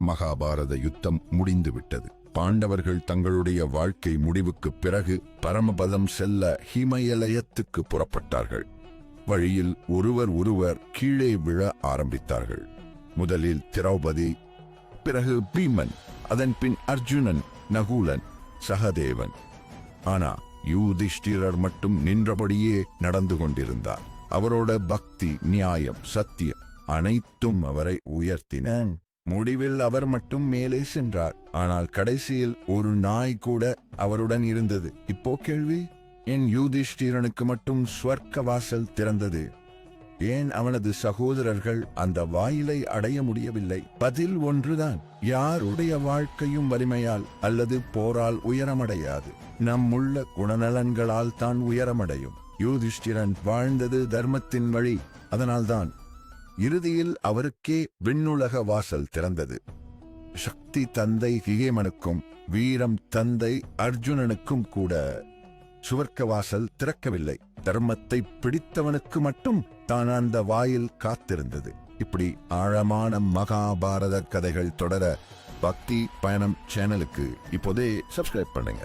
மகாபாரத யுத்தம் முடிந்துவிட்டது. பாண்டவர்கள் தங்களுடைய வாழ்க்கை முடிவுக்கு பிறகு பரமபதம் செல்ல ஹிமயலயத்துக்கு புறப்பட்டார்கள். வழியில் ஒருவர் கீழே விழ ஆரம்பித்தார்கள். முதலில் திரௌபதி, பிறகு பீமன், அதன் பின் அர்ஜுனன், நகுலன், சகதேவன். ஆனா யுதிஷ்டிரர் மட்டும் நின்றபடியே நடந்து கொண்டிருந்தார். அவரோட பக்தி, நியாயம், சத்தியம் அனைத்தும் அவரை உயர்த்தின. முடிவில் அவர் மட்டும் மேலே சென்றார். ஆனால் கடைசியில் ஒரு நாய் கூட அவருடன் இருந்தது. இப்போ கேள்வி, ஏன் யுதிஷ்டிரனுக்கு மட்டும் ஸ்வர்க்க வாசல் திறந்தது? ஏன் அவனது சகோதரர்கள் அந்த வாயிலை அடைய முடியவில்லை? பதில் ஒன்றுதான். யாருடைய வாழ்க்கையும் வலிமையால் அல்லது போரால் உயரமடையாது. நம்முள்ள குணநலன்களால் தான் உயரமடையும். யுதிஷ்டிரன் வாழ்ந்தது தர்மத்தின் வழி. அதனால்தான் இறுதியில் அவருக்கே விண்ணுலக வாசல் திறந்தது. சக்தி தந்தை ஹிமேமனுக்கும் வீரம் தந்தை அர்ஜுனனுக்கும் கூட சுவர்க்க வாசல் திறக்கவில்லை. தர்மத்தை பிடித்தவனுக்கு மட்டும் தான் அந்த வாயில் காத்திருந்தது. இப்படி ஆழமான மகாபாரத கதைகள் தொடர பக்தி பயணம் சேனலுக்கு இப்போதே சப்ஸ்கிரைப் பண்ணுங்க.